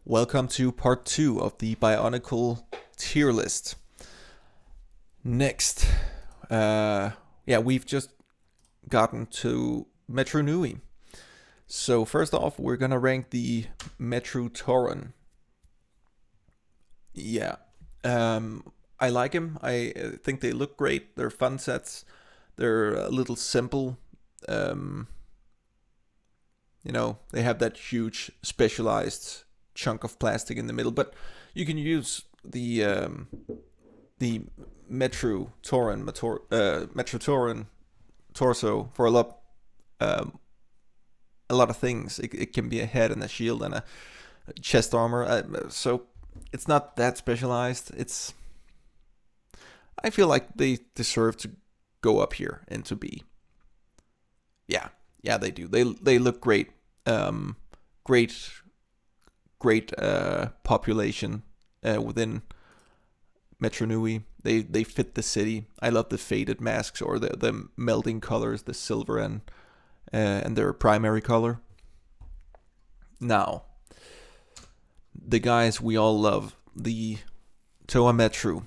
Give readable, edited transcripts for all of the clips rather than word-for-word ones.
Welcome to part 2 of the bionicle tier list. Next, we've just gotten to Metro Nui. So first off, we're gonna rank the Metro Tauren. Yeah, I like him. I think they look great. They're fun sets. They're a little simple. Um, they have that huge specialized chunk of plastic in the middle, but you can use the Metro Tauren torso for a lot of things. It can be a head and a shield and a chest armor. So it's not that specialized. I feel like they deserve to go up here into B. Yeah, they do. They look great. Great, great population within Metro Nui. They fit the city. I love the faded masks or the melting colors, the silver and their primary color. Now, the guys we all love, the Toa Metro.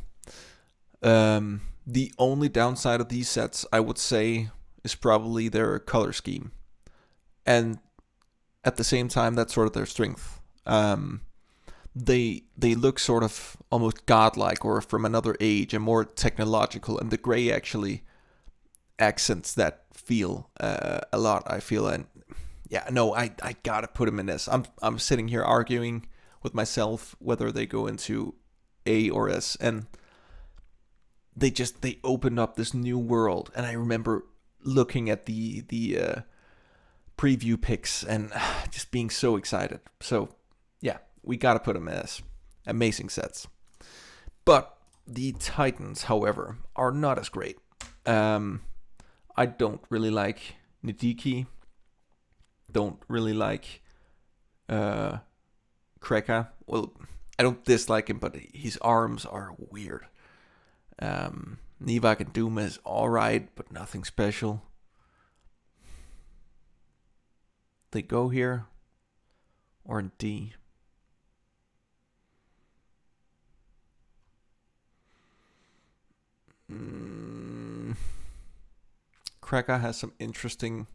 The only downside of these sets, I would say, is probably their color scheme, and at the same time, that's sort of their strength. They look sort of almost godlike or from another age and more technological, and the gray actually accents that feel a lot. I feel, and yeah, no, I gotta put them in this. I'm sitting here arguing with myself whether they go into A or S, and they opened up this new world, and I remember looking at the preview pics and just being so excited. So yeah, we gotta put them as amazing sets. But the Titans, however, are not as great. I don't really like Nidiki. Don't really like Kreka. Well, I don't dislike him, but his arms are weird. Nivak and Doom is alright, but nothing special. They go here or in D. Kreka has some interesting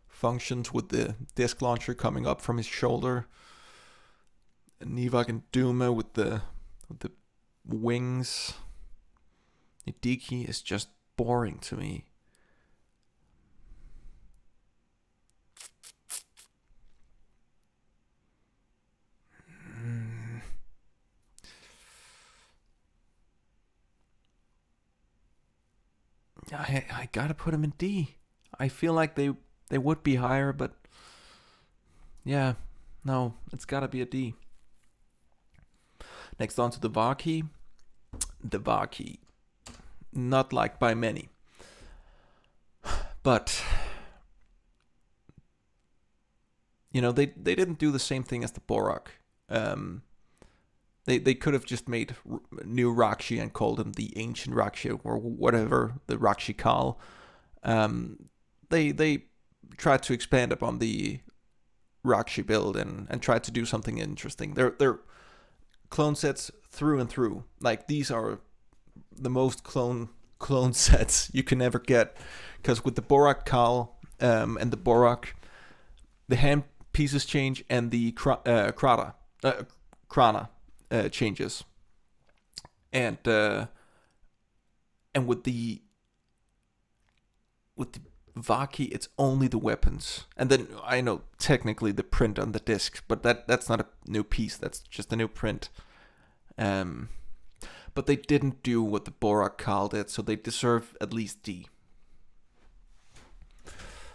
functions with the disc launcher coming up from his shoulder. Nivak and Duma with the wings. Nidiki is just boring to me. I gotta put him in D. I feel like they would be higher, but yeah, no, it's gotta be a D. Next on to the Vaki. The Vaki, not liked by many, but they didn't do the same thing as the Borak. They could have just made new Rakshi and called him the Ancient Rakshi or whatever the Rakshi call. They tried to expand upon the Rakshi build and tried to do something interesting. They're clone sets through and through. Like, these are the most clone sets you can ever get, because with the Borak Kal and the Borak, the hand pieces change and the Krana changes, and with the Vaki, it's only the weapons, and then I know technically the print on the disc, but that's not a new piece. That's just a new print. But they didn't do what the Borak Kal did, so they deserve at least D.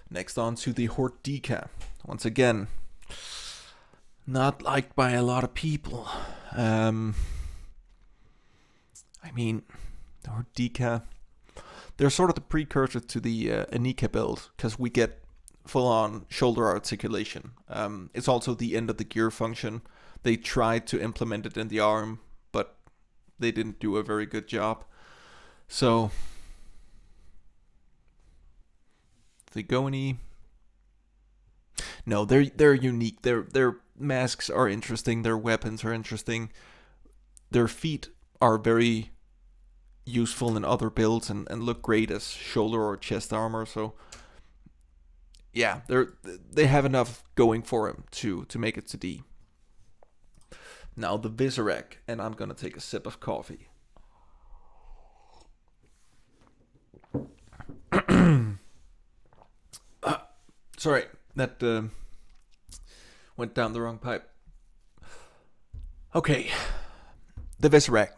Next on to the Hordika. Once again, not liked by a lot of people. I mean, the Hordika, they're sort of the precursor to the Anika build, because we get full-on shoulder articulation. It's also the end of the gear function. They tried to implement it in the arm, but they didn't do a very good job. So they go in E. No, they're unique. They're masks are interesting, their weapons are interesting, their feet are very useful in other builds and look great as shoulder or chest armor. So yeah, they have enough going for them to make it to D. Now the Visorak, and I'm gonna take a sip of coffee. Sorry, that went down the wrong pipe. Okay, the Visorak.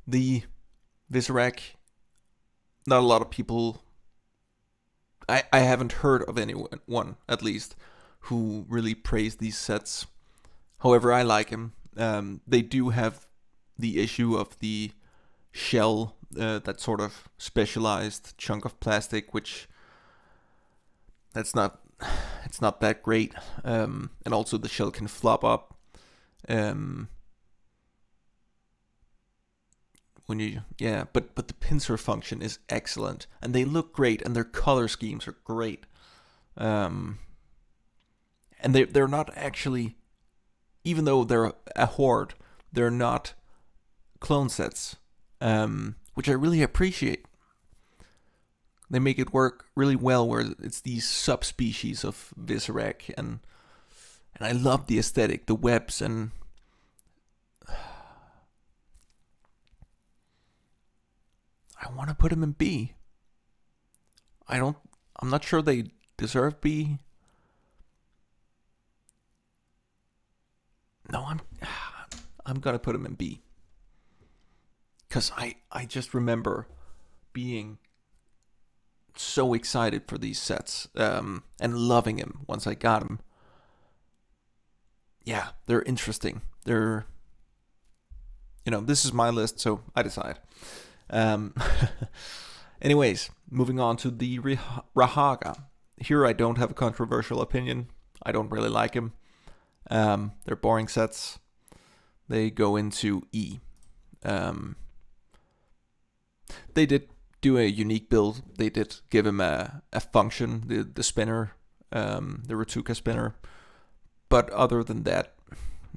The Visorak, not a lot of people, I haven't heard of anyone, at least, who really praised these sets. However, I like them. They do have the issue of the shell, that sort of specialized chunk of plastic, which it's not that great. And also the shell can flop up. But the pincer function is excellent, and they look great, and their color schemes are great. And they're not actually, even though they're a horde, they're not clone sets, which I really appreciate. They make it work really well, where it's these subspecies of Visorak, and I love the aesthetic, the webs, and I want to put them in B. I'm not sure they deserve B. No, I'm gonna put them in B. Cause I just remember being so excited for these sets, and loving them once I got them. Yeah, they're interesting. They're, this is my list, so I decide. Anyways, moving on to the Rahaga. Here I don't have a controversial opinion. I don't really like him. They're boring sets. They go into E. They did do a unique build. They did give him a function, the spinner, the Ratuka spinner. But other than that,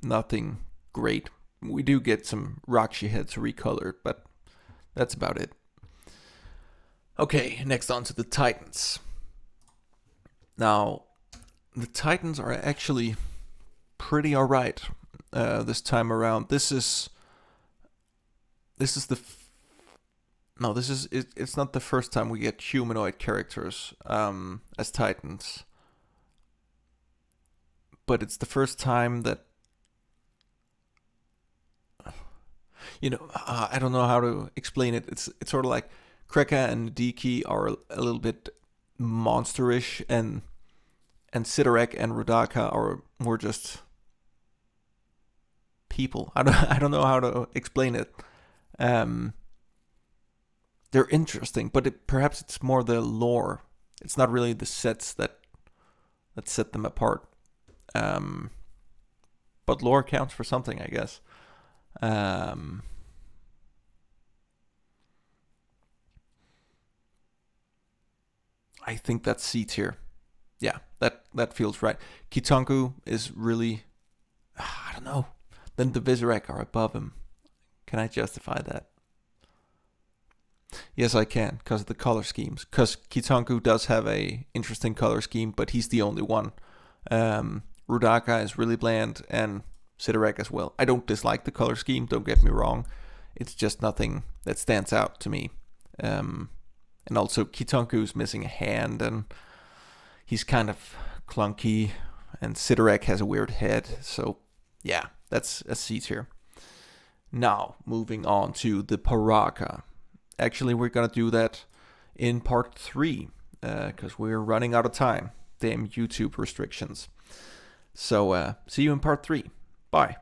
nothing great. We do get some Rakshi heads recolored, but that's about it. Okay, next on to the Titans. Now, the Titans are actually pretty alright this time around. It's not the first time we get humanoid characters as Titans, but it's the first time that I don't know how to explain it. It's sort of like Kreka and Diki are a little bit monsterish, and Sidorak and Rudaka are more just people. I don't know how to explain it. They're interesting, but perhaps it's more the lore. It's not really the sets that set them apart. But lore counts for something, I guess. I think that's C tier. Yeah, that feels right. Kitanku is really, I don't know. Then the Visorak are above him. Can I justify that? Yes, I can, because of the color schemes. Because Kitanku does have a interesting color scheme, but he's the only one. Rudaka is really bland, and Sidorak as well. I don't dislike the color scheme, don't get me wrong. It's just nothing that stands out to me. And also Kitanku's missing a hand, and he's kind of clunky, and Sidorak has a weird head. So yeah, that's a C tier. Now, moving on to the Paraka. Actually, we're gonna do that in part 3, because we're running out of time. Damn YouTube restrictions. So, see you in part 3. Bye.